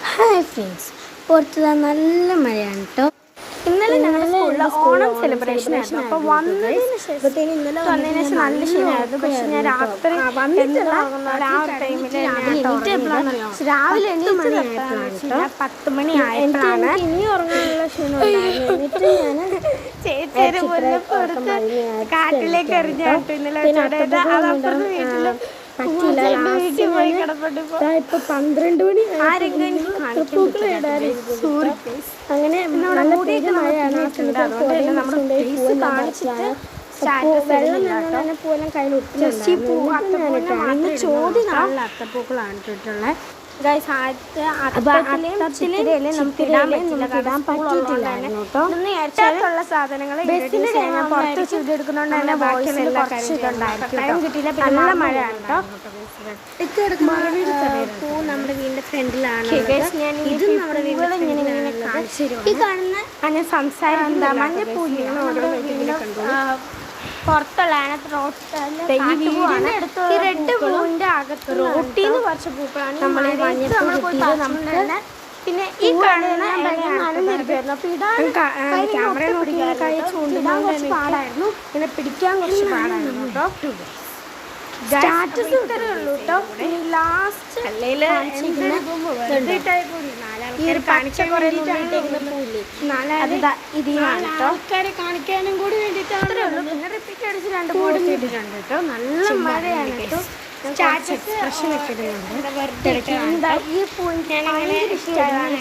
Hi friends, പുറത്ത് നല്ല മഴയാണ് കേട്ടോ. ഇന്നലെ ഞങ്ങളുടെ സ്കൂളിൽ ഓണം സെലിബ്രേഷൻ ആയിരുന്നു. അപ്പോൾ വന്നതിന് ശേഷം നല്ല ക്ഷീണമായിരുന്നു. പക്ഷെ ഞാൻ രാത്രി രാവിലെ 10 മണി ആയപ്പോഴാണ് ഇനി ഉറങ്ങാനുള്ള ക്ഷീണം ചേച്ചേര് പുറത്ത് കാട്ടിലേക്ക് എറിഞ്ഞാട്ടു. ഇന്നലെ ഇപ്പൊ 12 മണി അങ്ങനെ പൂവെല്ലാം കയ്യിൽ ചോദ്യം അത്തപ്പൂക്കളാണ് ഇട്ടിട്ടുള്ളത്. സാധനങ്ങൾ പുറത്ത് ചെയ്തെടുക്കുന്നോണ്ട് തന്നെ കിട്ടിയില്ല. നല്ല മഴയാണ് കേട്ടോ. പൂ നമ്മുടെ വീടിന്റെ ഫ്രണ്ടിലാണ്. ഈ കാണുന്ന സംസാരിക്കുന്ന മഞ്ഞപ്പൂലിയാണ് പുറത്തുള്ളതാണ്. റെഡ് പൂവിന്റെ അകത്ത് റോട്ടീന്ന് കുറച്ച് പൂക്കളാണ് നമ്മൾ പിന്നെ ഈ കാണുന്ന ക്യാമറ നോക്കിയാൽ കൈ ചൂണ്ടിടാൻ കുറച്ച് പാടായിരുന്നു. ഇങ്ങനെ പിടിക്കാൻ കുറച്ച് പാടായിരുന്നു കേട്ടോ. സ്റ്റാറ്റസ് ഇത്രേ ഉള്ളൂ കേട്ടോ. ലാസ്റ്റ് ആൾക്കാരെ കാണിക്കാനും കൂടി വേണ്ടിയിട്ടാണ്. പിന്നെ റിപ്പീറ്റ് അടിച്ച് 2 ബോർഡ് ഇട്ടിട്ടുണ്ട് കേട്ടോ. നല്ല മഴയാണ് കേട്ടോ. സ്റ്റാറ്റസ് പ്രശ്നമൊക്കെ ഇടുന്നുണ്ട്. ഈ പൂവിന് ഇഷ്ടമാണ്.